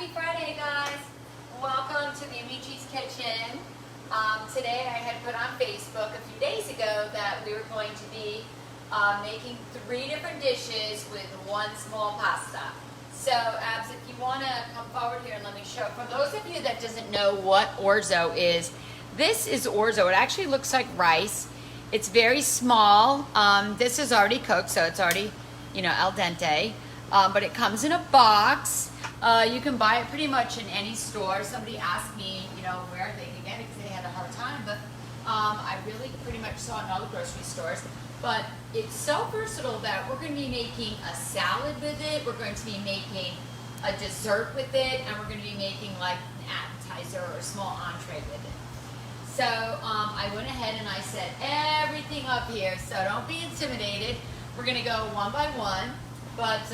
Happy Friday, guys. Welcome to the Amici's Kitchen. Today I had put on Facebook a few days ago that we were going to be making 3 different dishes with 1 small pasta. So, Abs, if you want to come forward here and let me show. For those of you that doesn't know what orzo is, this is orzo. It actually looks like rice. It's very small. This is already cooked, so it's already, al dente. But it comes in a box. You can buy it pretty much in any store. Somebody asked me, where they could get it because they had a hard time. But I really pretty much saw it in all the grocery stores. But it's so versatile that we're going to be making a salad with it. We're going to be making a dessert with it. And we're going to be making like an appetizer or a small entree with it. So I went ahead and I set everything up here. So don't be intimidated. We're going to go one by one. But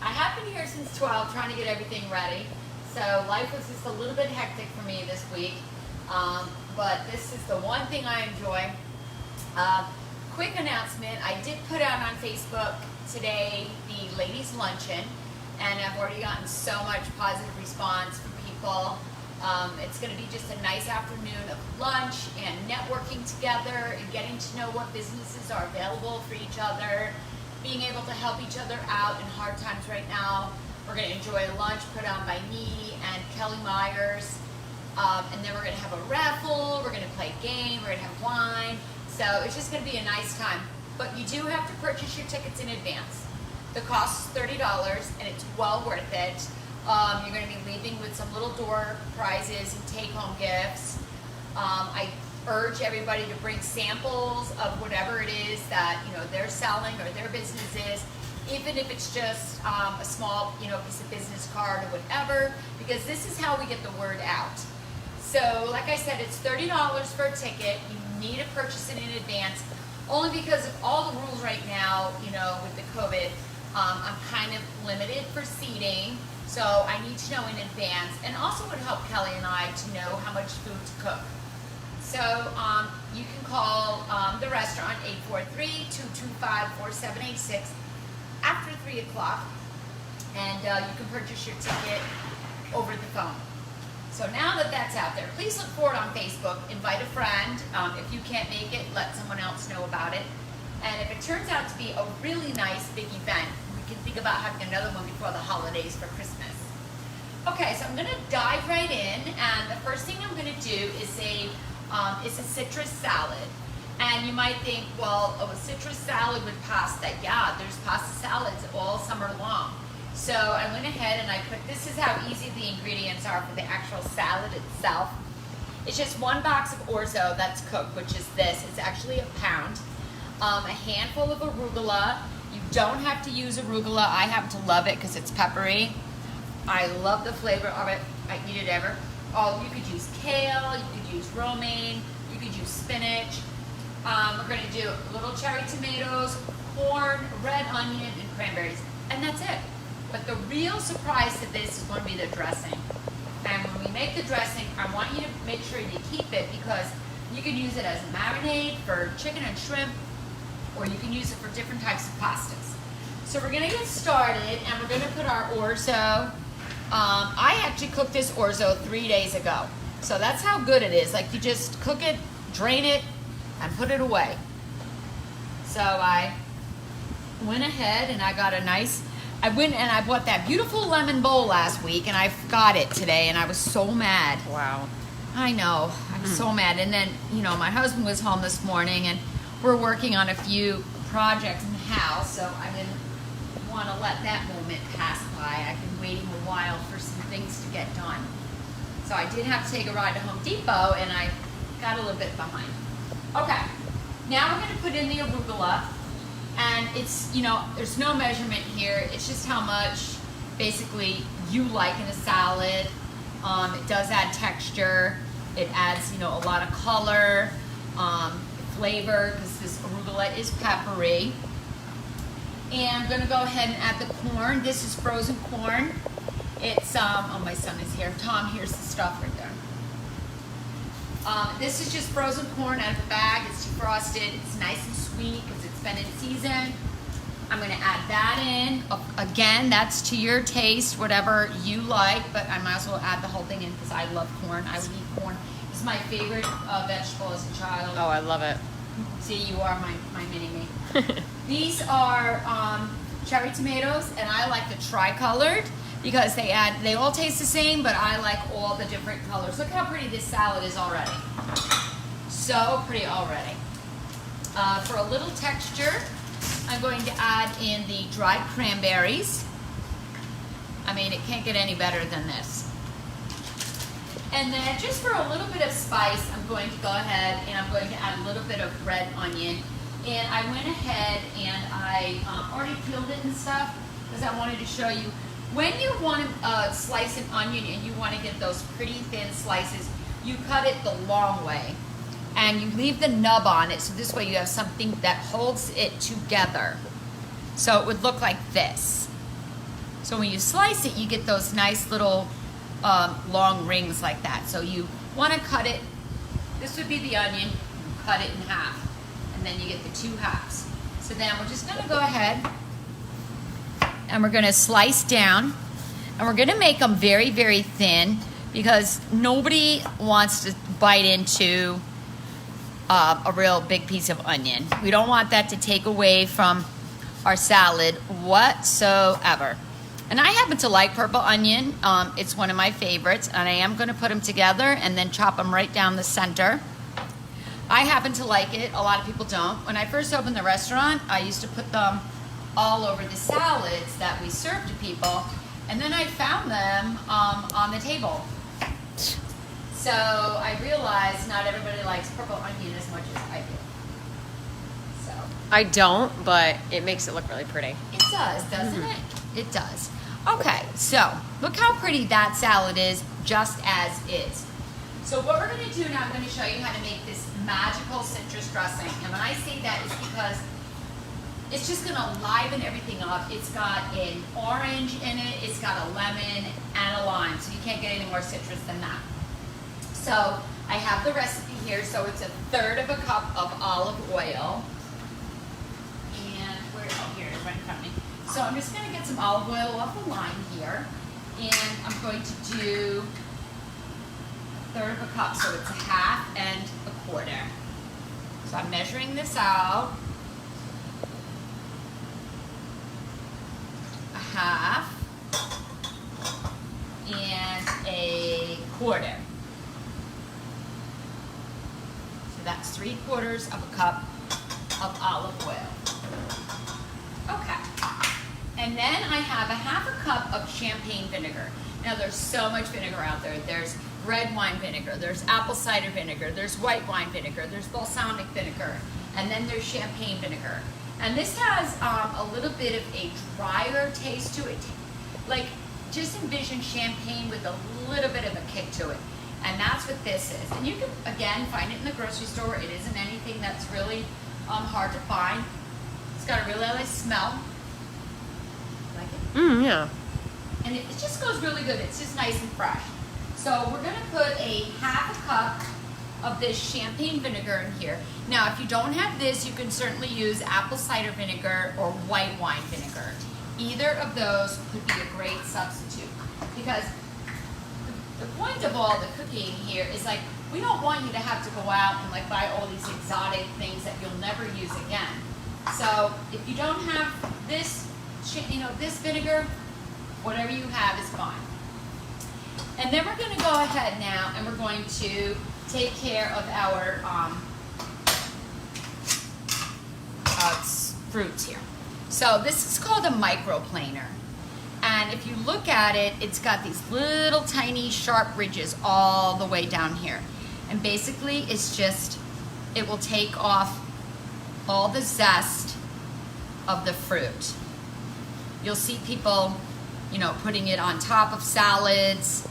I have been here since 12 trying to get everything ready. So life was just a little bit hectic for me this week. But this is the one thing I enjoy. Quick announcement, I did put out on Facebook today the ladies' luncheon. And I've already gotten so much positive response from people. It's going to be just a nice afternoon of lunch and networking together and getting to know what businesses are available for each other. Being able to help each other out in hard times right now. We're going to enjoy a lunch put on by me and Kelly Myers. And then we're going to have a raffle. We're going to play a game. We're going to have wine. So it's just going to be a nice time. But you do have to purchase your tickets in advance. The cost is $30 and it's well worth it. You're going to be leaving with some little door prizes and take-home gifts. I urge everybody to bring samples of whatever it is that they're selling or their business is, even if it's just a small piece of business card or whatever, because this is how we get the word out. So like I said, it's $30 for a ticket. You need to purchase it in advance, only because of all the rules right now, with the COVID. I'm kind of limited for seating, so I need to know in advance, and also would help Kelly and I to know how much food to cook. So you can call the restaurant 843-225-4786 after 3 o'clock, and you can purchase your ticket over the phone. So now that that's out there, please look for it on Facebook. Invite a friend. If you can't make it, let someone else know about it. And if it turns out to be a really nice big event, we can think about having another one before the holidays for Christmas. Okay, so I'm going to dive right in, and the first thing I'm going to do is a citrus salad. And you might think, well, a citrus salad with pasta. Yeah, there's pasta salads all summer long. So I went ahead and this is how easy the ingredients are for the actual salad itself. It's just 1 box of orzo that's cooked, which is this. It's actually a pound. A handful of arugula. You don't have to use arugula. I happen to love it because it's peppery. I love the flavor of it. I eat it ever. Oh, you could use kale, you could use romaine, you could use spinach. We're going to do little cherry tomatoes, corn, red onion, and cranberries. And that's it. But the real surprise to this is going to be the dressing. And when we make the dressing, I want you to make sure you keep it, because you can use it as a marinade for chicken and shrimp, or you can use it for different types of pastas. So we're going to get started, and we're going to put our orzo. I actually cooked this orzo 3 days ago. So that's how good it is. Like, you just cook it, drain it, and put it away. So I went ahead and I got I bought that beautiful lemon bowl last week, and I forgot it today, and I was so mad. Wow. I know. I was so mad. And then, my husband was home this morning, and we're working on a few projects in the house, so I didn't want to let that moment pass by. I've been waiting a while for some things to get done. So I did have to take a ride to Home Depot, and I got a little bit behind. Okay, now we're going to put in the arugula, and it's, there's no measurement here. It's just how much, basically, you like in a salad. It does add texture. It adds, a lot of color, flavor, because this arugula is peppery. And I'm going to go ahead and add the corn. This is frozen corn. It's, oh, my son is here. Tom, here's the stuff right there. This is just frozen corn out of a bag. It's defrosted. It's nice and sweet because it's been in season. I'm gonna add that in. Again, that's to your taste, whatever you like, but I might as well add the whole thing in because I love corn. I would eat corn. It's my favorite vegetable as a child. Oh, I love it. See, you are my mini-me. These are cherry tomatoes, and I like the tri-colored because they all taste the same, but I like all the different colors. Look how pretty this salad is already. So pretty already. For a little texture, I'm going to add in the dried cranberries. I mean, it can't get any better than this. And then just for a little bit of spice, I'm going to go ahead and I'm going to add a little bit of red onion. And I went ahead and I already peeled it and stuff because I wanted to show you. When you want to slice an onion and you want to get those pretty thin slices, you cut it the long way. And you leave the nub on it, so this way you have something that holds it together. So it would look like this. So when you slice it, you get those nice little long rings like that. So you want to cut it, this would be the onion, you cut it in half, and then you get the two halves. So then we're just going to go ahead, and we're going to slice down, and we're going to make them very, very thin, because nobody wants to bite into a real big piece of onion. We don't want that to take away from our salad whatsoever. And I happen to like purple onion. It's one of my favorites, and I am going to put them together and then chop them right down the center. I happen to like it. A lot of people don't. When I first opened the restaurant, I used to put them all over the salads that we served to people, and then I found them on the table. So I realized not everybody likes purple onion as much as I do. So I don't, but it makes it look really pretty. it does, doesn't it? It does. Okay, so look how pretty that salad is, just as is. So what we're going to do now, I'm going to show you how to make this magical citrus dressing. And when I say that, it's because it's just going to liven everything up. It's got an orange in it, it's got a lemon, and a lime. So you can't get any more citrus than that. So I have the recipe here. So it's 1/3 of a cup of olive oil. And here it is right in front of me. So I'm just going to get some olive oil off the line here. And I'm going to do 1/3 of a cup. So it's 1/2 and 1/4. So I'm measuring this out. 1/2 and 1/4. That's 3/4 of a cup of olive oil. Okay. And then I have 1/2 cup of champagne vinegar. Now there's so much vinegar out there. There's red wine vinegar, there's apple cider vinegar, there's white wine vinegar, there's balsamic vinegar, and then there's champagne vinegar. And this has a little bit of a drier taste to it. Like, just envision champagne with a little bit of a kick to it. And that's what this is. And you can, again, find it in the grocery store. It isn't anything that's really hard to find. It's got a really nice smell. Like it? Yeah. And it just goes really good. It's just nice and fresh. So we're going to put 1/2 cup of this champagne vinegar in here. Now, if you don't have this, you can certainly use apple cider vinegar or white wine vinegar. Either of those could be a great substitute, because the point of all the cooking here is, like, we don't want you to have to go out and like buy all these exotic things that you'll never use again. So if you don't have this, this vinegar, whatever you have is fine. And then we're going to go ahead now and we're going to take care of our fruits here. So this is called a microplaner. And if you look at it, it's got these little tiny sharp ridges all the way down here. And basically it's just, it will take off all the zest of the fruit. You'll see people, putting it on top of salads,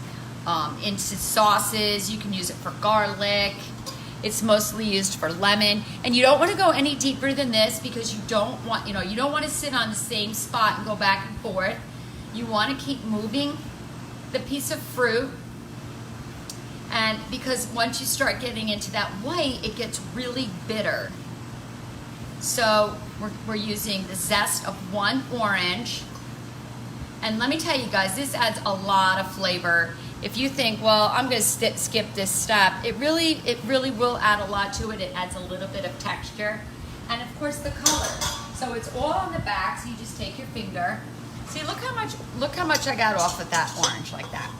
into sauces. You can use it for garlic. It's mostly used for lemon. And you don't want to go any deeper than this, because you don't want to sit on the same spot and go back and forth. You want to keep moving the piece of fruit. And because once you start getting into that white, it gets really bitter. So we're using the zest of 1 orange. And let me tell you guys, this adds a lot of flavor. If you think, well, I'm going to skip this step, it really will add a lot to it. It adds a little bit of texture. And of course the color. So it's all on the back, so you just take your finger. See, look how much I got off with that orange, like that.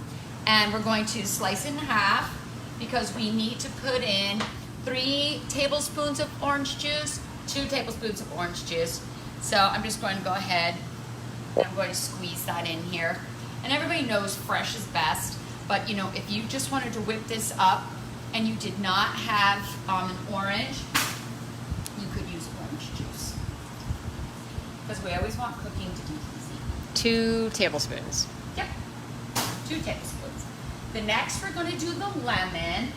And we're going to slice it in half because we need to put in 3 tablespoons of orange juice, 2 tablespoons of orange juice. So I'm just going to go ahead and I'm going to squeeze that in here. And everybody knows fresh is best, but you know, if you just wanted to whip this up and you did not have an orange, you could use orange juice. Because we always want cooking to be easy. 2 tablespoons. Yep, 2 tablespoons. The next we're going to do the lemon.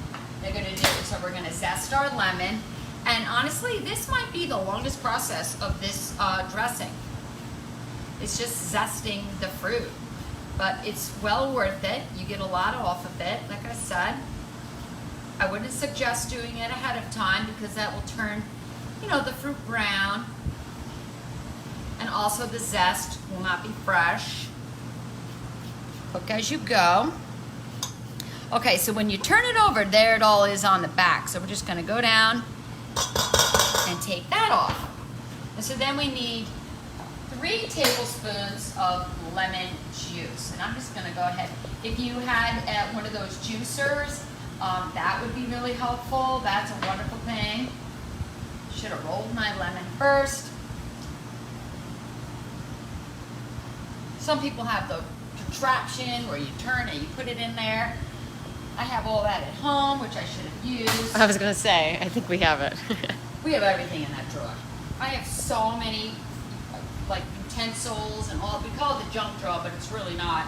So we're going to zest our lemon. And honestly, this might be the longest process of this dressing. It's just zesting the fruit. But it's well worth it. You get a lot off of it, like I said. I wouldn't suggest doing it ahead of time because that will turn, you know, the fruit brown. And also the zest will not be fresh. Cook as you go. Okay, so when you turn it over, there it all is on the back. So we're just gonna go down and take that off. And so then we need 3 tablespoons of lemon juice. And I'm just gonna go ahead. If you had one of those juicers, that would be really helpful. That's a wonderful thing. Should have rolled my lemon first. Some people have the contraption where you turn it, you put it in there. I have all that at home, which I should have used. I was going to say, I think we have it. We have everything in that drawer. I have so many like utensils and all. We call it the junk drawer, but it's really not.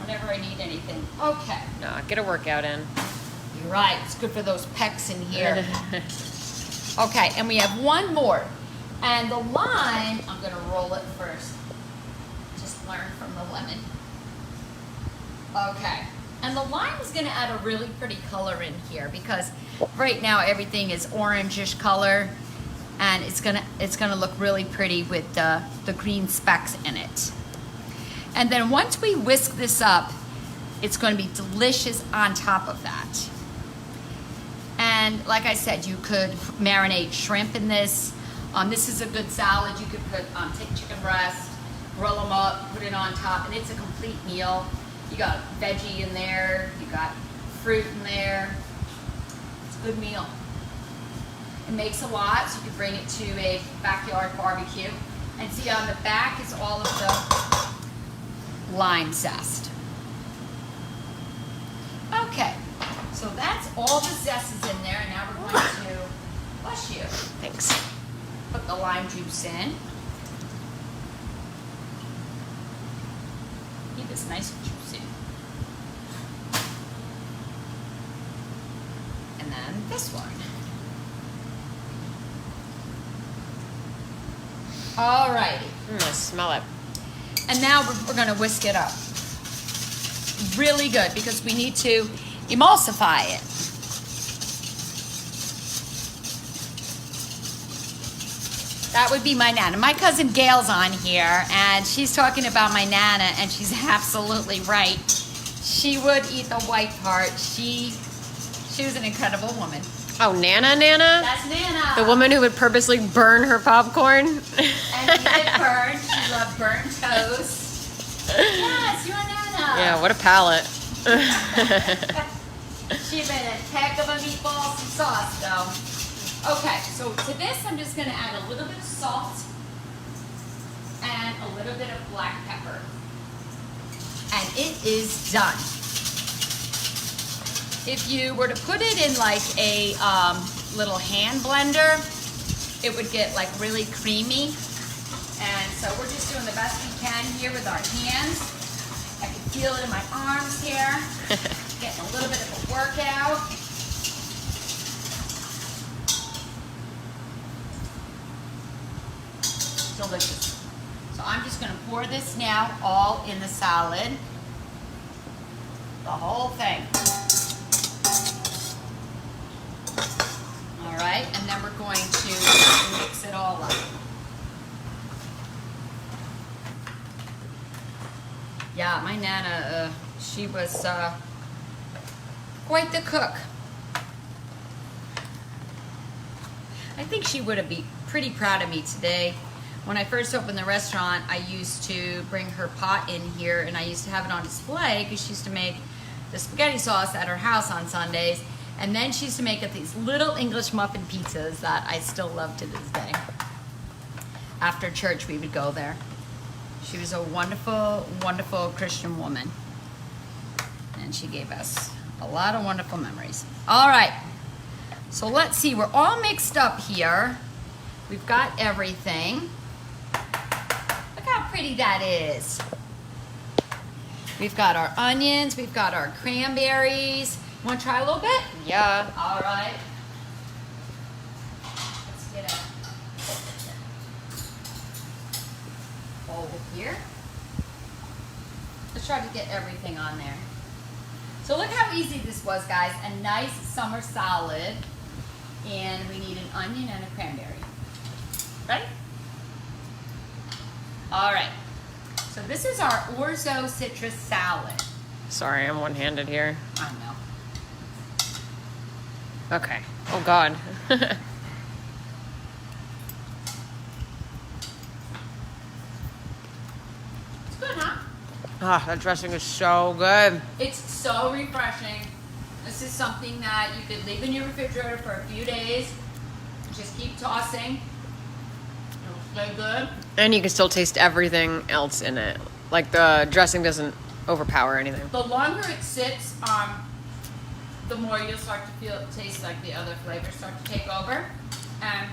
Whenever I need anything. Okay. No, get a workout in. You're right. It's good for those pecs in here. Okay, and we have one more. And the lime, I'm going to roll it first. Just learn from the lemon. Okay. And the lime is going to add a really pretty color in here because right now everything is orangish color, and it's gonna look really pretty with the green specks in it. And then once we whisk this up, it's going to be delicious on top of that. And like I said, you could marinate shrimp in this. This is a good salad. You could put take chicken breast, roll them up, put it on top, and it's a complete meal. You got veggie in there, you got fruit in there. It's a good meal. It makes a lot, so you can bring it to a backyard barbecue. And see, on the back is all of the lime zest. Okay, so that's all the zest is in there, and now we're going to, bless you, Thanks. put the lime juice in. Keep this nice and juicy. And then this one. Alrighty. I smell it. And now we're going to whisk it up. Really good because we need to emulsify it. That would be my Nana. My cousin Gail's on here, and she's talking about my Nana, and she's absolutely right. She would eat the white part. She was an incredible woman. Oh, Nana? That's Nana. The woman who would purposely burn her popcorn? And eat it burned. She loved burnt toast. Yes, you're Nana. Yeah, what a palate. She made a heck of a meatballs and sauce, though. Okay, so to this, I'm just going to add a little bit of salt and a little bit of black pepper. And it is done. If you were to put it in like a little hand blender, it would get like really creamy. And so we're just doing the best we can here with our hands. I can feel it in my arms here. Getting a little bit of a workout. Delicious. So I'm just going to pour this now all in the salad. The whole thing. All right, and then we're going to mix it all Yeah, my Nana, she was quite the cook. I think she would have been pretty proud of me today. When I first opened the restaurant, I used to bring her pot in here and I used to have it on display because she used to make the spaghetti sauce at her house on Sundays. And then she used to make up these little English muffin pizzas that I still love to this day. After church, we would go there. She was a wonderful, wonderful Christian woman. And she gave us a lot of wonderful memories. All right. So let's see. We're all mixed up here. We've got everything. Look how pretty that is. We've got our onions. We've got our cranberries. Want to try a little bit? Yeah. All right. Let's get a bowl here. Let's try to get everything on there. So look how easy this was, guys. A nice summer salad. And we need an onion and a cranberry. Ready? All right. So this is our orzo citrus salad. Sorry, I'm one-handed here. I know. Okay. Oh, God. It's good, huh? Ah, that dressing is so good. It's so refreshing. This is something that you could leave in your refrigerator for a few days. Just keep tossing. It'll stay good. And you can still taste everything else in it. Like the dressing doesn't overpower anything. The longer it sits, the more you'll start to taste like the other flavors start to take over. And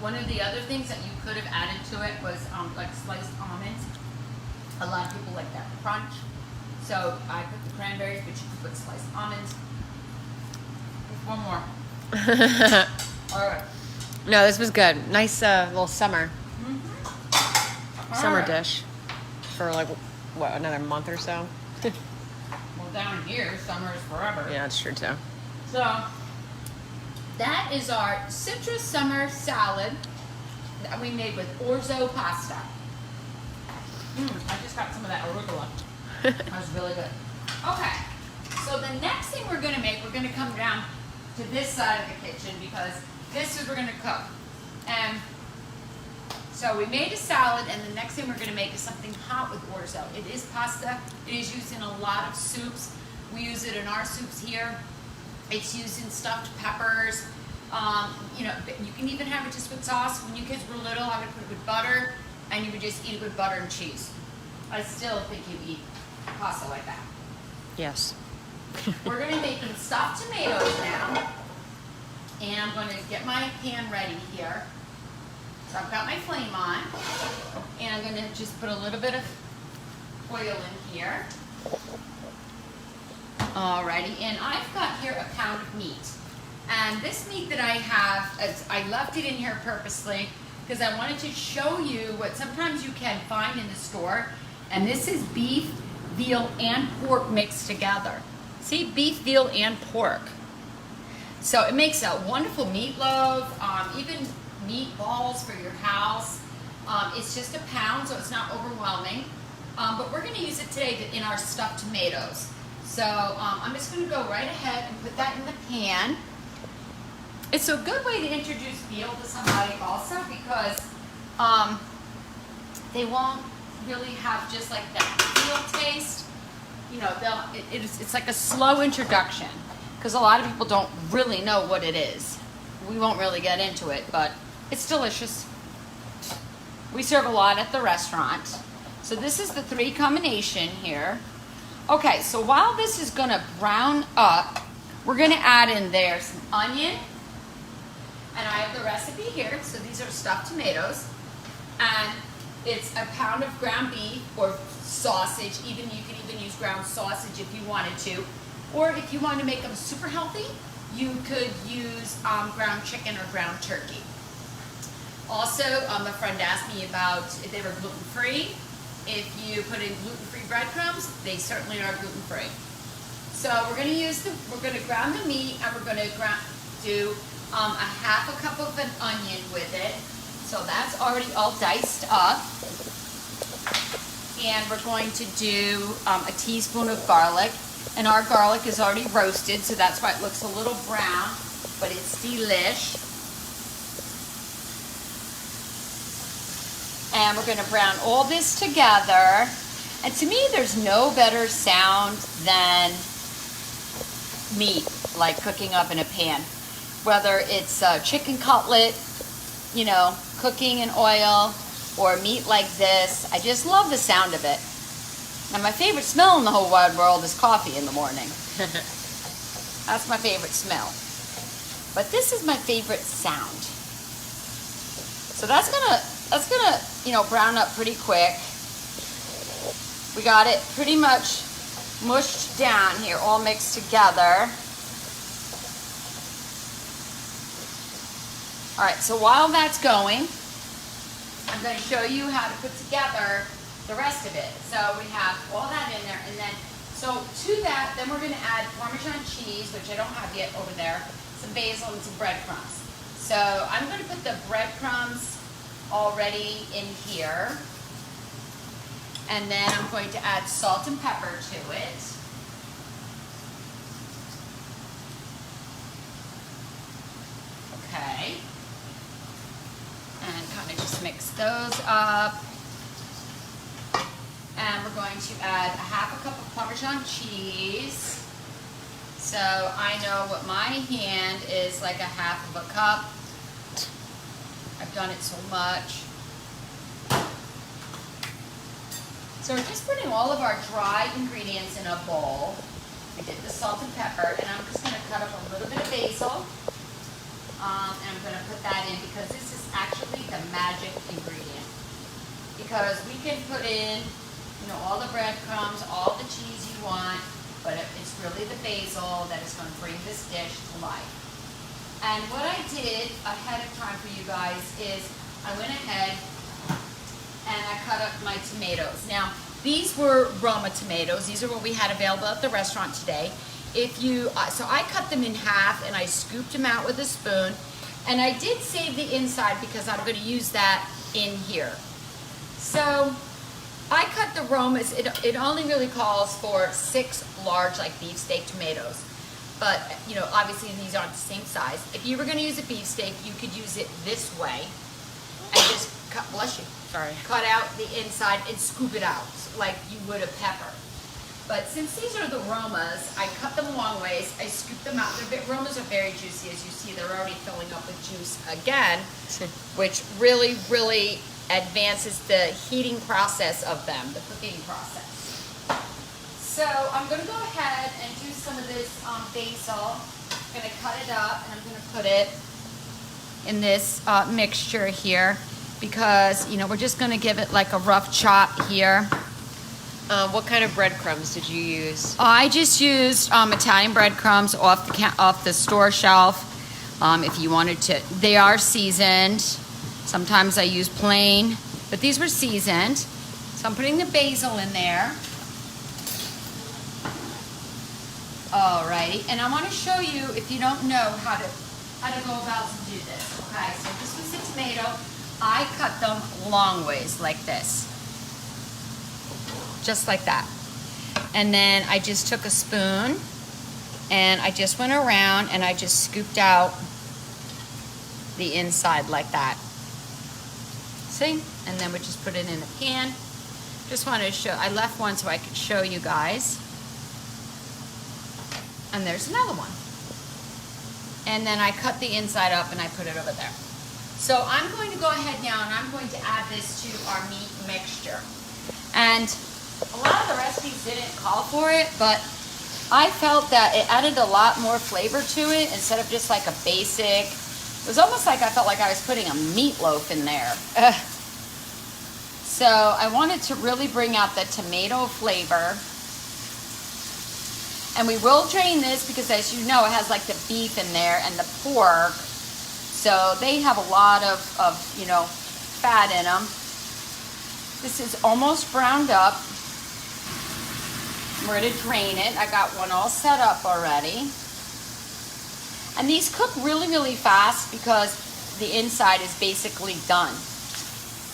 one of the other things that you could have added to it was like sliced almonds. A lot of people like that crunch. So I put the cranberries, but you can put sliced almonds. Just one more. All right. No, this was good. Nice little summer All right. dish for like, what, another month or so? Well, down here, summer is forever. Yeah, that's true too. So that is our citrus summer salad that we made with orzo pasta. I just got some of that arugula. That was really good. Okay, so the next thing we're going to make, we're going to come down to this side of the kitchen because this is we're going to cook. And so we made a salad, and the next thing we're going to make is something hot with orzo. It is pasta. It is used in a lot of soups. We use it in our soups here. It's used in stuffed peppers. You know, you can even have it just with sauce. When you kids were little, I would put it with butter, and you would just eat it with butter and cheese. I still think you eat pasta like that. Yes. We're going to be making stuffed tomatoes now. And I'm going to get my pan ready here. So I've got my flame on. And I'm going to just put a little bit of oil in here. Alrighty, and I've got here a pound of meat. And this meat that I have, I left it in here purposely because I wanted to show you what sometimes you can find in the store. And this is beef, veal, and pork mixed together. See, beef, veal, and pork. So it makes a wonderful meatloaf, even meatballs for your house. It's just a pound, so it's not overwhelming. But we're going to use it today in our stuffed tomatoes. So I'm just going to go right ahead and put that in the pan. It's a good way to introduce veal to somebody also because they won't really have just like that veal taste. You know, it's like a slow introduction because a lot of people don't really know what it is. We won't really get into it, but it's delicious. We serve a lot at the restaurant. So this is the 3 combination here. Okay, so while this is going to brown up, we're going to add in there some onion. And I have the recipe here. So these are stuffed tomatoes. And it's a pound of ground beef or sausage. You can even use ground sausage if you wanted to. Or if you want to make them super healthy, you could use ground chicken or ground turkey. Also, a friend asked me about if they were gluten-free. If you put in gluten-free breadcrumbs, they certainly are gluten-free. So we're going to ground the meat, and we're going to do a half a cup of an onion with it. So that's already all diced up. And we're going to do a teaspoon of garlic. And our garlic is already roasted, so that's why it looks a little brown, but it's delish. And we're gonna brown all this together. And to me, there's no better sound than meat, like cooking up in a pan. Whether it's a chicken cutlet, you know, cooking in oil, or meat like this. I just love the sound of it. And my favorite smell in the whole wide world is coffee in the morning. That's my favorite smell. But this is my favorite sound. So that's gonna, you know, brown up pretty quick. We got it pretty much mushed down here, all mixed together. All right, so while that's going, I'm going to show you how to put together the rest of it. So we have all that in there, and then, so to that, then we're going to add Parmesan cheese, which I don't have yet over there, some basil, and some breadcrumbs. So I'm going to put the breadcrumbs already in here, and then I'm going to add salt and pepper to it. Okay. And kind of just mix those up. And we're going to add a half a cup of Parmesan cheese. So I know what my hand is like a half of a cup. I've done it so much. So we're just putting all of our dry ingredients in a bowl. We did the salt and pepper, and I'm just going to cut up a little bit of basil. And I'm going to put that in because this is actually the magic ingredient. Because we can put in, you know, all the breadcrumbs, all the cheese you want, but it's really the basil that is going to bring this dish to life. And what I did ahead of time for you guys is I went ahead and I cut up my tomatoes. Now, these were Roma tomatoes. These are what we had available at the restaurant today. If you, so I cut them in half and I scooped them out with a spoon, and I did save the inside because I'm going to use that in here. So I cut the Romas. It only really calls for 6 large, like beefsteak tomatoes, but you know, obviously these aren't the same size. If you were going to use a beefsteak, you could use it this way and just cut, bless you, sorry, cut out the inside and scoop it out like you would a pepper. But since these are the Romas, I cut them long ways. I scooped them out. Romas are very juicy, as you see. They're already filling up with juice again, which really, really advances the heating process of them, the cooking process. So I'm going to go ahead and do some of this basil. I'm going to cut it up, and I'm going to put it in this mixture here because, you know, we're just going to give it like a rough chop here. What kind of breadcrumbs did you use? I just used Italian breadcrumbs off the store shelf. If you wanted to, they are seasoned. Sometimes I use plain, but these were seasoned. So I'm putting the basil in there. Alrighty, and I want to show you, if you don't know how to go about to do this. Okay, so this was the tomato. I cut them long ways like this. Just like that. And then I just took a spoon and I just went around and I just scooped out the inside like that. See? And then we just put it in a pan. Just wanted to show, I left one so I could show you guys. And there's another one. And then I cut the inside up and I put it over there. So I'm going to go ahead now and I'm going to add this to our meat mixture. And a lot of the recipes didn't call for it, but I felt that it added a lot more flavor to it instead of just like a basic. It was almost like I felt like I was putting a meatloaf in there. So I wanted to really bring out the tomato flavor. And we will drain this because, as you know, it has like the beef in there and the pork. So they have a lot of you know, fat in them. This is almost browned up. We're going to drain it. I got one all set up already. And these cook really, really fast because the inside is basically done.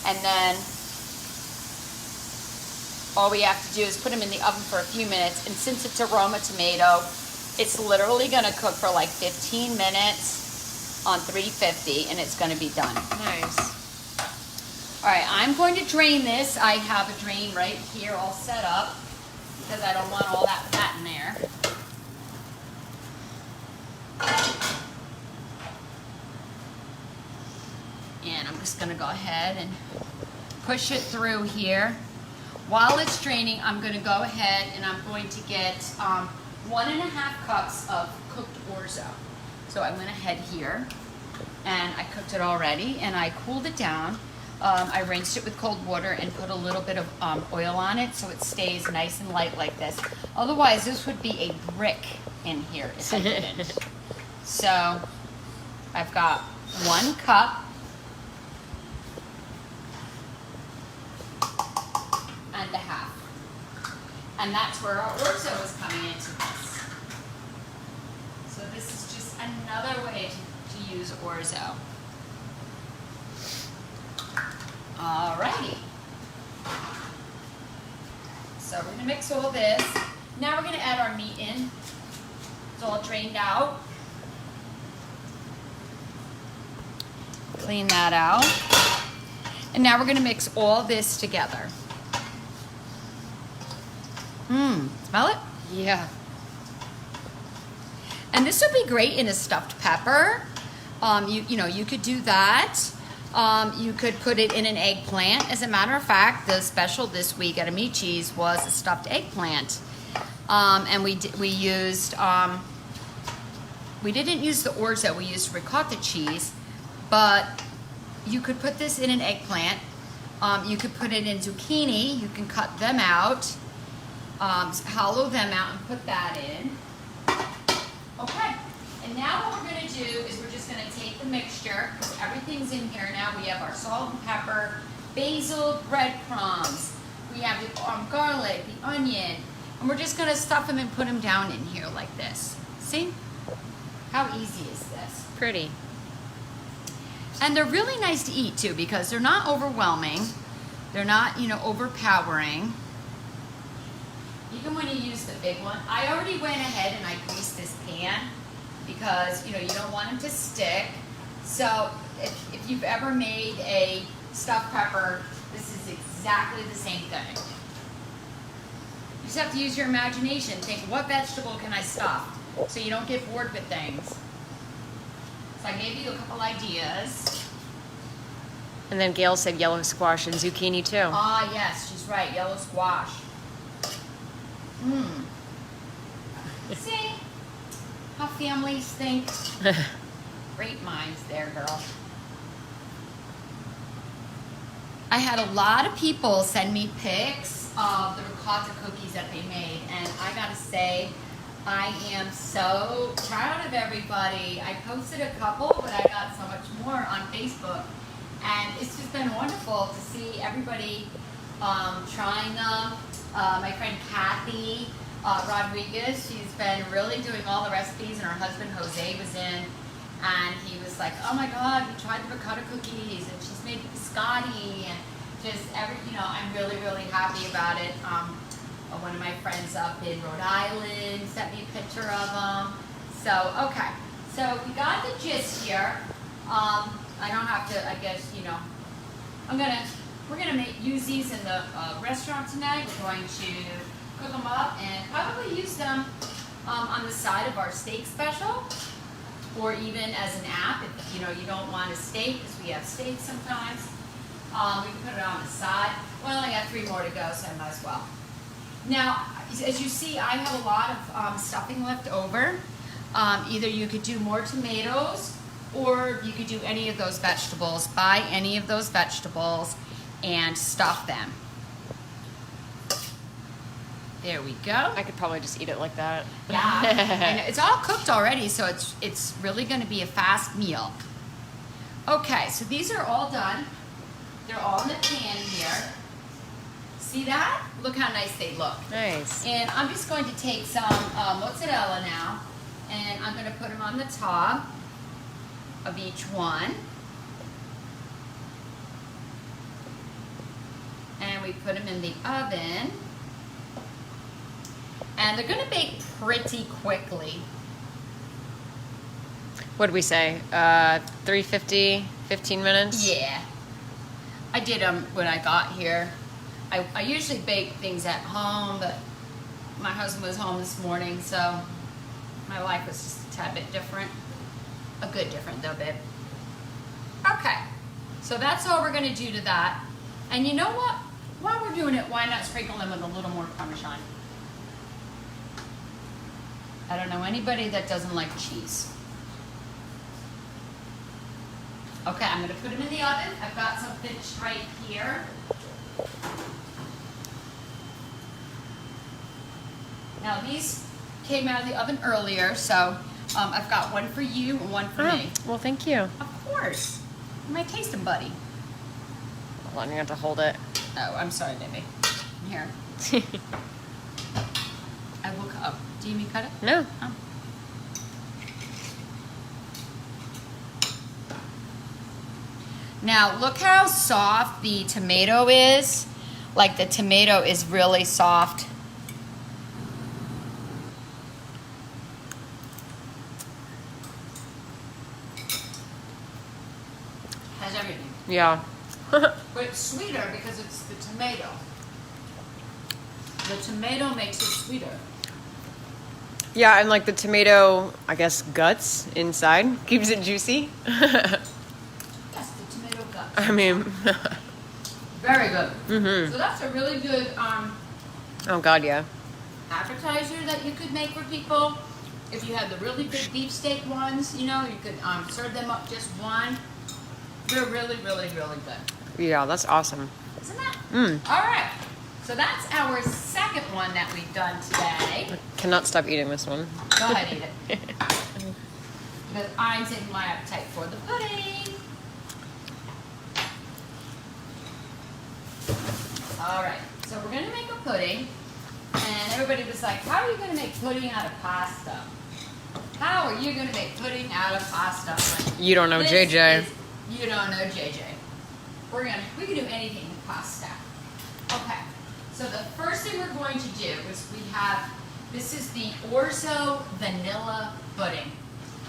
And then all we have to do is put them in the oven for a few minutes. And since it's a Roma tomato, it's literally gonna cook for like 15 minutes on 350 and it's gonna be done. Nice. All right, I'm going to drain this. I have a drain right here all set up because I don't want all that fat in there. And I'm just gonna go ahead and push it through here. While it's draining, I'm gonna go ahead and I'm going to get 1.5 cups of cooked orzo. So I went ahead here and I cooked it already and I cooled it down. I rinsed it with cold water and put a little bit of oil on it so it stays nice and light like this. Otherwise, this would be a brick in here if I didn't. So I've got 1 cup and a half. And that's where our orzo is coming into this. So this is just another way to use orzo. Alrighty. So we're gonna mix all this. Now we're gonna add our meat in. It's all drained out. Clean that out. And now we're gonna mix all this together. Smell it? Yeah. And this would be great in a stuffed pepper. You know, you could do that. You could put it in an eggplant. As a matter of fact, the special this week at Amici's was a stuffed eggplant. And we used, we didn't use the orzo, we used ricotta cheese, but you could put this in an eggplant. You could put it in zucchini. You can cut them out, hollow them out and put that in. Okay, and now what we're gonna do is we're just gonna take the mixture, because everything's in here now. We have our salt and pepper, basil, breadcrumbs. We have the garlic, the onion, and we're just gonna stuff them and put them down in here like this. See? How easy is this? Pretty. And they're really nice to eat too because they're not overwhelming. They're not, you know, overpowering. Even when you use the big one. I already went ahead and I greased this pan because, you know, you don't want them to stick. So if you've ever made a stuffed pepper, this is exactly the same thing. You just have to use your imagination. Think, what vegetable can I stuff? So you don't get bored with things. So I gave you a couple ideas. And then Gail said yellow squash and zucchini too. Ah, yes, she's right. Yellow squash. See how families think? Great minds there, girl. I had a lot of people send me pics of the ricotta cookies that they made, and I gotta say, I am so proud of everybody. I posted a couple, but I got so much more on Facebook. And it's just been wonderful to see everybody trying them. My friend Kathy Rodriguez, she's been really doing all the recipes, and her husband Jose was in, and he was like, oh my God, we tried the ricotta cookies, and she's made biscotti, and just I'm really, really happy about it. One of my friends up in Rhode Island sent me a picture of them. So, okay. So we got the gist here. I don't have to, I guess, we're gonna use these in the restaurant tonight. We're going to cook them up and probably use them on the side of our steak special, or even as an app if you don't want a steak, because we have steak sometimes. We can put it on the side. We only got 3 more to go, so I might as well. Now, as you see, I have a lot of stuffing left over. Either you could do more tomatoes, or you could do any of those vegetables. Buy any of those vegetables and stuff them. There we go. I could probably just eat it like that. Yeah, and it's all cooked already, so it's really going to be a fast meal. Okay, so these are all done. They're all in the pan here. See that? Look how nice they look. Nice. And I'm just going to take some mozzarella now, and I'm going to put them on the top of each one. And we put them in the oven And they're gonna bake pretty quickly. What did we say? 350, 15 minutes? Yeah. I did them when I got here. I usually bake things at home, but my husband was home this morning, so my life was just a tad bit different. A good different though, babe. Okay, so that's all we're gonna do to that. And you know what? While we're doing it, why not sprinkle them with a little more Parmesan? I don't know anybody that doesn't like cheese. Okay, I'm gonna put them in the oven. I've got some finished right here. Now these came out of the oven earlier, so I've got one for you and one for me. Well, thank you. Of course. You're my tasting buddy. Hold on, you have to hold it. Oh, I'm sorry, baby. Here. I will cut. Oh, do you need me to cut it? No. Oh. Now, look how soft the tomato is. Like, the tomato is really soft. Has everything. Yeah. But it's sweeter because it's the tomato. The tomato makes it sweeter. Yeah, and like the tomato, I guess, guts inside keeps it juicy. Yes, the tomato guts. I mean, Very good. Mm-hmm. So that's a really good Oh God, yeah. appetizer that you could make for people. If you had the really big beefsteak ones, you know, you could serve them up just one. They're really, really, really good. Yeah, that's awesome. Isn't that? Mm. All right. So that's our second one that we've done today. Cannot stop eating this one. Go ahead, eat it. Because I'm saving my appetite for the pudding. All right. So we're going to make a pudding. And everybody was like, how are you going to make pudding out of pasta? How are you going to make pudding out of pasta? Like, You don't know JJ. You don't know JJ. We can do anything with pasta. Okay. So the first thing we're going to do is this is the orzo vanilla pudding.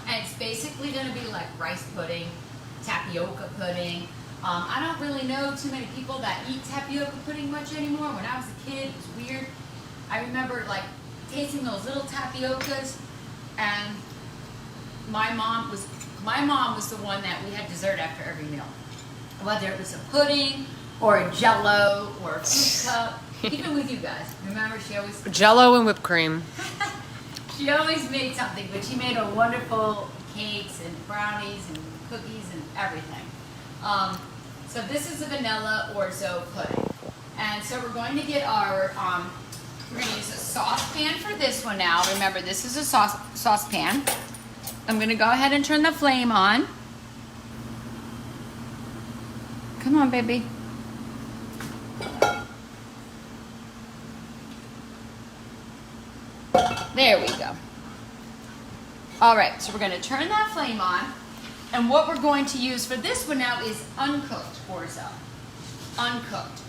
And it's basically going to be like rice pudding, tapioca pudding. I don't really know too many people that eat tapioca pudding much anymore. When I was a kid, it was weird. I remember like tasting those little tapiocas, and my mom was the one that we had dessert after every meal. Whether it was a pudding or a jello or a fruit cup, even with you guys. Remember, she always Jello and whipped cream. she always made something, but she made a wonderful cakes and brownies and cookies and everything. So this is a vanilla orzo pudding. And so we're going to get our, we're going to use a saucepan for this one now. Remember, this is a saucepan. I'm going to go ahead and turn the flame on. Come on, baby. There we go. All right, so we're going to turn that flame on. And what we're going to use for this one now is uncooked orzo. Uncooked.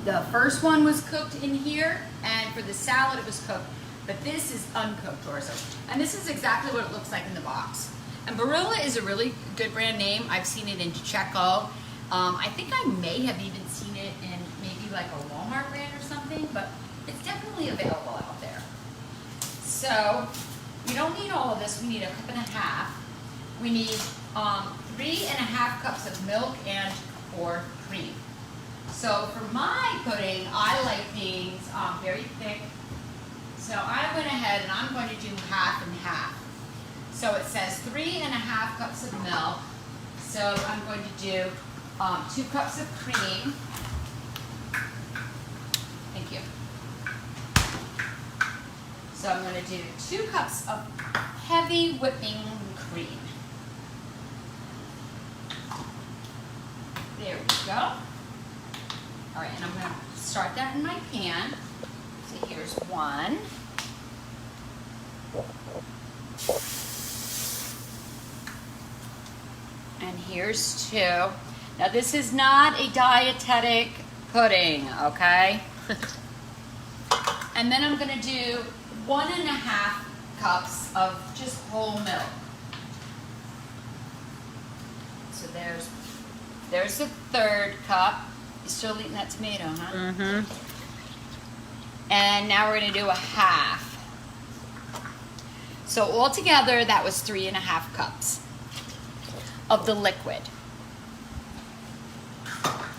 The first one was cooked in here, and for the salad it was cooked. But this is uncooked orzo. And this is exactly what it looks like in the box. And Barilla is a really good brand name. I've seen it in Checo. I think I may have even seen it in maybe like a Walmart brand or something, but it's definitely available out there. So we don't need all of this. We need a cup and a half. We need 3.5 cups of milk or cream. So for my pudding, I like things very thick. So I went ahead and I'm going to do half and half. So it says 3.5 cups of milk. So I'm going to do 2 cups of cream. Thank you. So I'm going to do 2 cups of heavy whipping cream. There we go. All right, and I'm going to start that in my pan. So here's 1. And here's 2. Now this is not a dietetic pudding, okay? And then I'm going to do 1.5 cups of just whole milk. So there's the 3rd cup. You still eating that tomato, huh? Mm-hmm. And now we're going to do a half. So altogether, that was 3.5 cups of the liquid.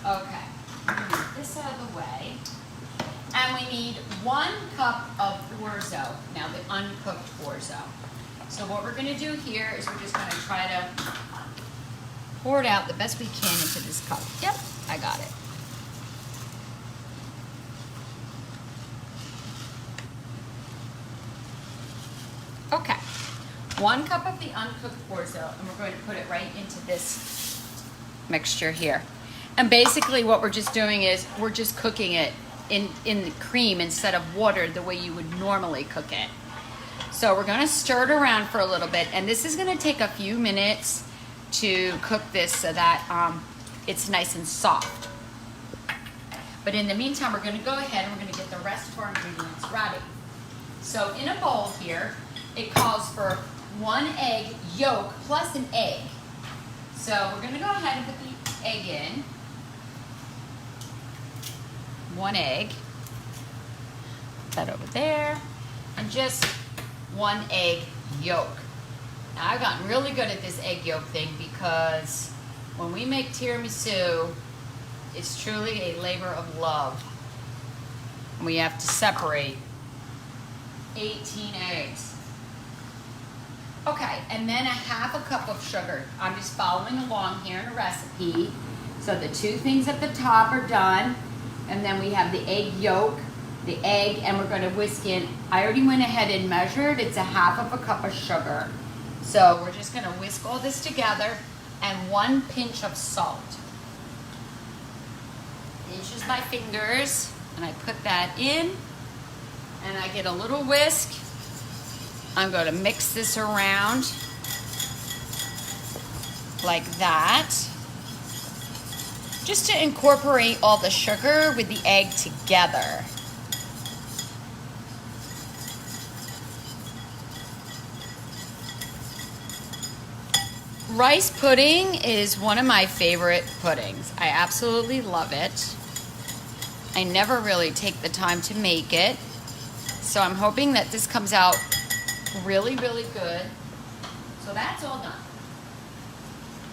Okay, move this out of the way. And we need 1 cup of orzo, now the uncooked orzo. So what we're going to do here is we're just going to try to pour it out the best we can into this cup. Yep, I got it. Okay, 1 cup of the uncooked orzo, and we're going to put it right into this mixture here. And basically what we're just doing is we're just cooking it in the cream instead of water the way you would normally cook it. So we're going to stir it around for a little bit, and this is going to take a few minutes to cook this so that it's nice and soft. But in the meantime, we're going to go ahead and we're going to get the rest of our ingredients ready. So in a bowl here, it calls for 1 egg yolk plus an egg. So we're going to go ahead and put the egg in. 1 egg. Put that over there. And just 1 egg yolk. Now I've gotten really good at this egg yolk thing because when we make tiramisu, it's truly a labor of love. We have to separate 18 eggs. Okay, and then a 1/2 cup of sugar. I'm just following along here in a recipe. So the 2 things at the top are done. And then we have the egg yolk, the egg, and we're going to whisk in. I already went ahead and measured. It's a 1/2 cup of sugar. So we're just going to whisk all this together, and 1 pinch of salt. It's just my fingers, and I put that in, and I get a little whisk. I'm going to mix this around like that, just to incorporate all the sugar with the egg together. Rice pudding is one of my favorite puddings. I absolutely love it. I never really take the time to make it. So I'm hoping that this comes out really, really good. So that's all done.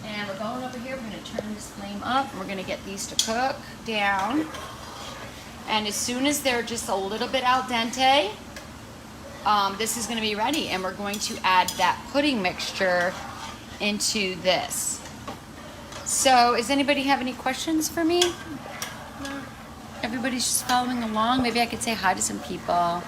And we're going over here, we're gonna turn this flame up. We're gonna get these to cook down. And as soon as they're just a little bit al dente, this is gonna be ready. And we're going to add that pudding mixture into this. So, does anybody have any questions for me? No. Everybody's just following along. Maybe I could say hi to some people.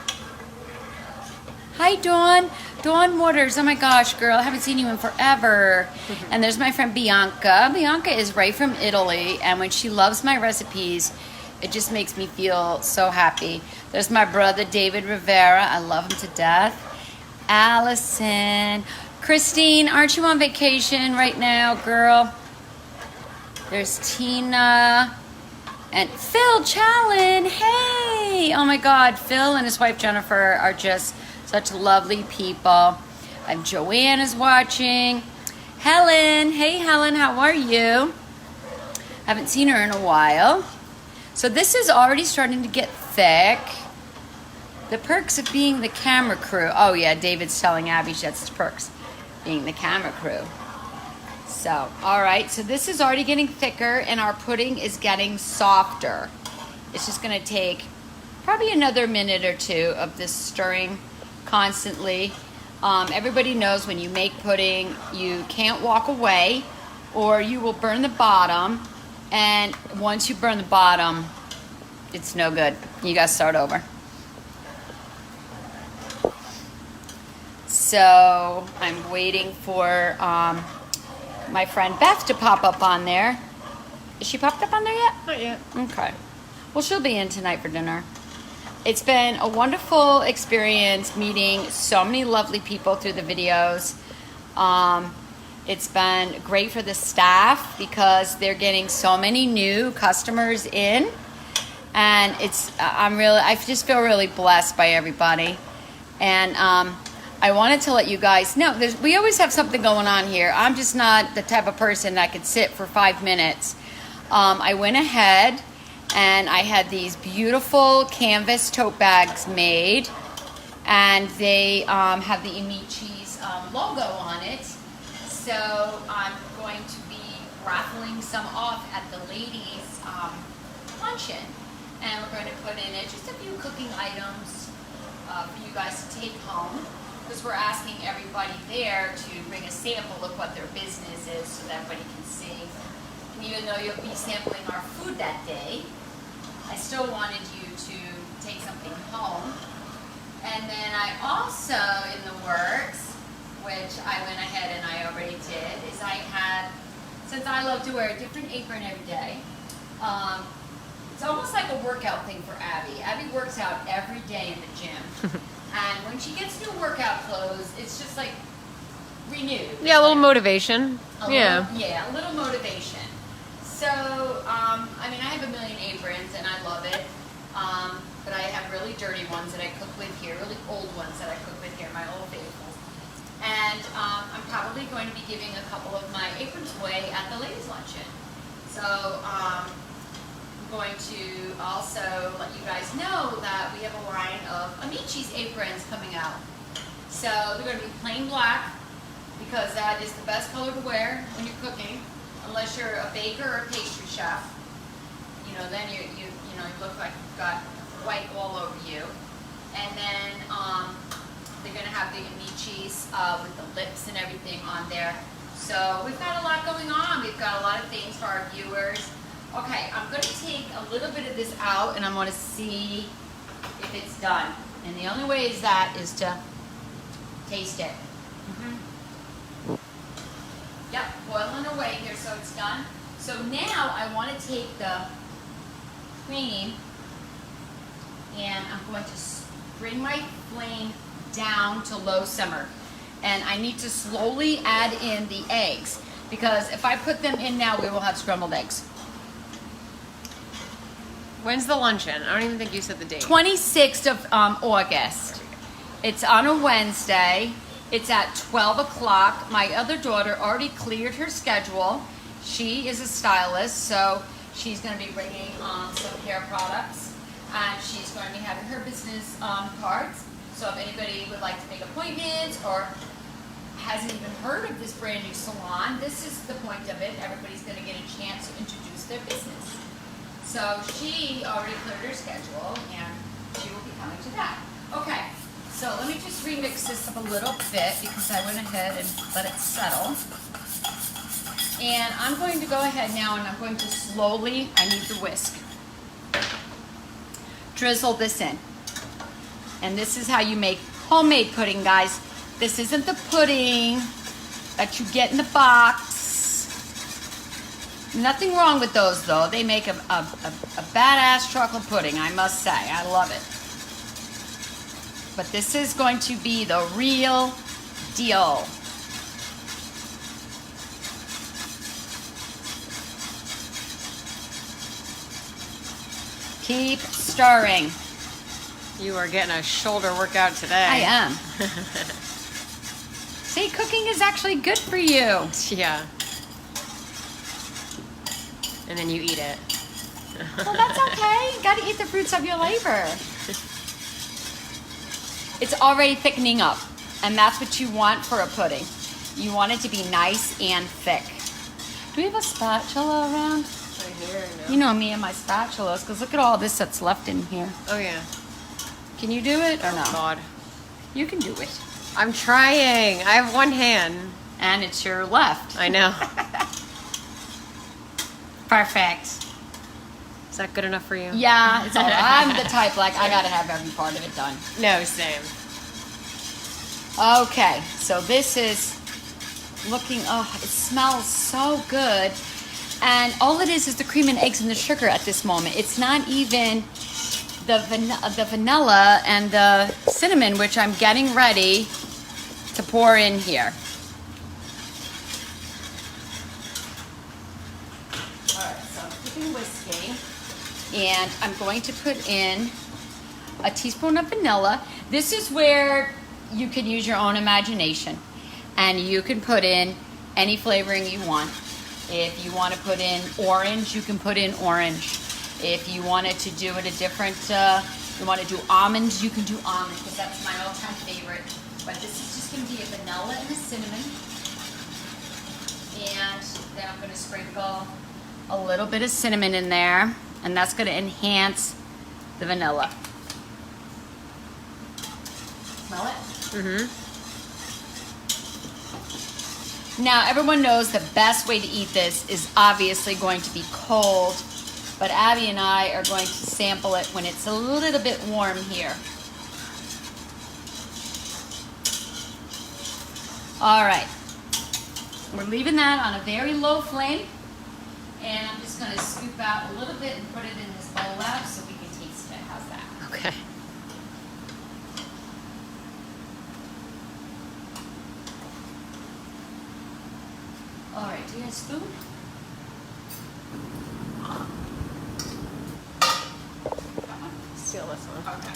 Hi, Dawn. Dawn Waters. Oh my gosh, girl. I haven't seen you in forever. And there's my friend Bianca. Bianca is right from Italy. And when she loves my recipes, it just makes me feel so happy. There's my brother, David Rivera. I love him to death. Allison. Christine, aren't you on vacation right now, girl? There's Tina. And Phil Challen. Hey. Oh my God. Phil and his wife, Jennifer, are just such lovely people. And Joanne is watching. Helen. Hey, Helen. How are you? Haven't seen her in a while. So this is already starting to get thick. The perks of being the camera crew. Oh, yeah. David's telling Abby that's the perks. Being the camera crew. So, all right. So this is already getting thicker and our pudding is getting softer. It's just going to take probably another minute or 2 of this stirring constantly. Everybody knows when you make pudding, you can't walk away or you will burn the bottom. And once you burn the bottom, it's no good. You got to start over. So I'm waiting for my friend Beth to pop up on there. Is she popped up on there yet? Not yet. Okay. Well, she'll be in tonight for dinner. It's been a wonderful experience meeting so many lovely people through the videos. It's been great for the staff because they're getting so many new customers in. And I just feel really blessed by everybody. And I wanted to let you guys know, we always have something going on here. I'm just not the type of person that could sit for 5 minutes. I went ahead and I had these beautiful canvas tote bags made, and they have the Amici's logo on it. So I'm going to be raffling some off at the ladies' luncheon, and we're going to put in it just a few cooking items for you guys to take home, because we're asking everybody there to bring a sample of what their business is so that everybody can see. And even though you'll be sampling our food that day, I still wanted you to take something home. And then I also, in the works, which I went ahead and I already did, is I had, since I love to wear a different apron every day, it's almost like a workout thing for Abby. Abby works out every day in the gym. And when she gets new workout clothes, it's just like renewed. Yeah, a little motivation. A little motivation. So, I mean, I have a million aprons and I love it. But I have really dirty ones that I cook with here, really old ones that I cook with here, my old faithfuls. And I'm probably going to be giving a couple of my aprons away at the ladies' luncheon. So I'm going to also let you guys know that we have a line of Amici's aprons coming out. So they're going to be plain black, because that is the best color to wear when you're cooking, unless you're a baker or a pastry chef. You know, then you look like you've got white all over you. And then they're going to have the Amici's with the lips and everything on there. So we've got a lot going on. We've got a lot of things for our viewers. Okay, I'm going to take a little bit of this out and I'm going to see if it's done. And the only way is to taste it. Yep, boiling away here, so it's done. So now I want to take the cream and I'm going to bring my flame down to low simmer. And I need to slowly add in the eggs, because if I put them in now, we will have scrambled eggs. When's the luncheon? I don't even think you said the date. 26th of August. It's on a Wednesday. It's at 12 o'clock. My other daughter already cleared her schedule. She is a stylist, so she's going to be bringing some hair products, and she's going to be having her business cards. So if anybody would like to make appointments or hasn't even heard of this brand new salon, this is the point of it. Everybody's going to get a chance to introduce their business. So she already cleared her schedule, and she will be coming to that. Okay, so let me just remix this up a little bit, because I went ahead and let it settle. And I'm going to go ahead now and I'm going to slowly, I need the whisk, drizzle this in. And this is how you make homemade pudding, guys. This isn't the pudding that you get in the box. Nothing wrong with those, though. They make a badass chocolate pudding, I must say. I love it. But this is going to be the real deal. Keep stirring. You are getting a shoulder workout today. I am. See, cooking is actually good for you. Yeah. And then you eat it. Well, that's okay. You gotta eat the fruits of your labor. It's already thickening up, and that's what you want for a pudding. You want it to be nice and thick. Do we have a spatula around? Right here, no. You know me and my spatulas, because look at all this that's left in here. Oh, yeah. Can you do it or no? Oh, God. You can do it. I'm trying. I have one hand. And it's your left. I know. Perfect. Is that good enough for you? Yeah, it's all right. I'm the type, like, I gotta have every part of it done. No, same. Okay, so this is looking, oh, it smells so good. And all it is the cream and eggs and the sugar at this moment. It's not even the vanilla and the cinnamon, which I'm getting ready to pour in here. All right, so I'm keeping whiskey, and I'm going to put in a teaspoon of vanilla. This is where you can use your own imagination, and you can put in any flavoring you want. If you want to put in orange, you can put in orange. If you wanted to do it a different, you want to do almonds, you can do almonds, because that's my all-time favorite. But this is just going to be a vanilla and a cinnamon. And then I'm going to sprinkle a little bit of cinnamon in there, and that's going to enhance the vanilla. Smell it? Mm-hmm. Now, everyone knows the best way to eat this is obviously going to be cold, but Abby and I are going to sample it when it's a little bit warm here. All right. We're leaving that on a very low flame, and I'm just going to scoop out a little bit and put it in this bowl out so we can taste it. How's that? Okay. All right, do you have a spoon? Steal this one. Okay.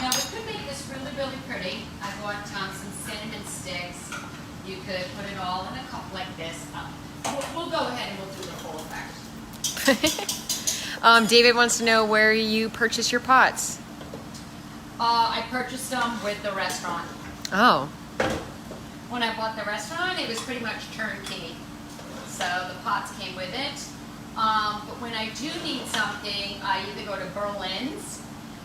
Now, we could make this really, really pretty. I bought some cinnamon sticks. You could put it all in a cup like this. We'll go ahead and we'll do the whole effect. David wants to know where you purchase your pots. I purchased them with the restaurant. Oh. When I bought the restaurant, it was pretty much turnkey. So the pots came with it. But when I do need something, I either go to Berlin's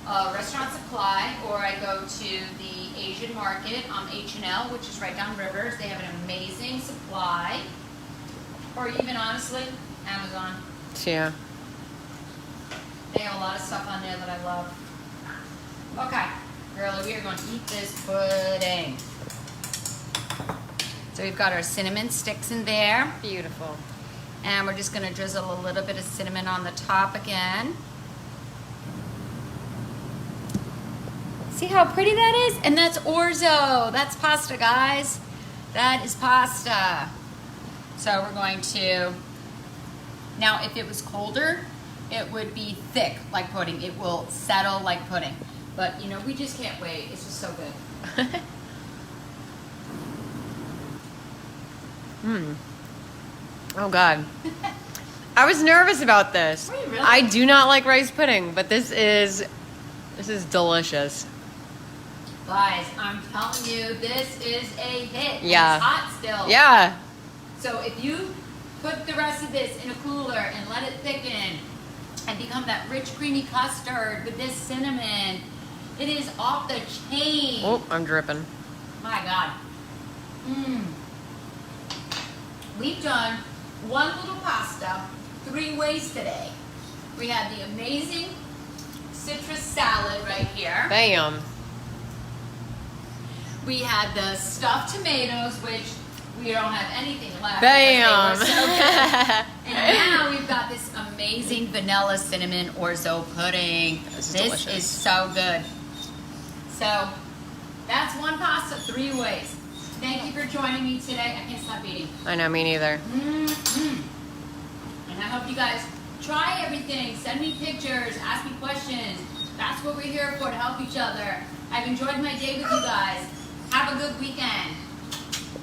Restaurant Supply, or I go to the Asian Market on H&L, which is right down Rivers. They have an amazing supply. Or even honestly, Amazon. Yeah. They have a lot of stuff on there that I love. Okay, girlie, we are going to eat this pudding. So we've got our cinnamon sticks in there. Beautiful. And we're just going to drizzle a little bit of cinnamon on the top again. See how pretty that is? And that's orzo. That's pasta, guys. That is pasta. So we're going to... Now, if it was colder, it would be thick like pudding. It will settle like pudding. But, you know, we just can't wait. It's just so good. Oh God. I was nervous about this. Were you really? I do not like rice pudding, but this is delicious. Guys, I'm telling you, this is a hit. Yeah. It's hot still. Yeah. So if you put the rest of this in a cooler and let it thicken and become that rich, creamy custard with this cinnamon, it is off the chain. Oh, I'm dripping. My God. We've done one little pasta 3 ways today. We had the amazing citrus salad right here. Bam. We had the stuffed tomatoes, which we don't have anything left. Bam. because they were so good. And now we've got this amazing vanilla cinnamon orzo pudding. This is This delicious. is so good. So that's one pasta 3 ways. Thank you for joining me today. I can't stop eating. I know, me neither. And I hope you guys try everything. Send me pictures. Ask me questions. That's what we're here for, to help each other. I've enjoyed my day with you guys. Have a good weekend.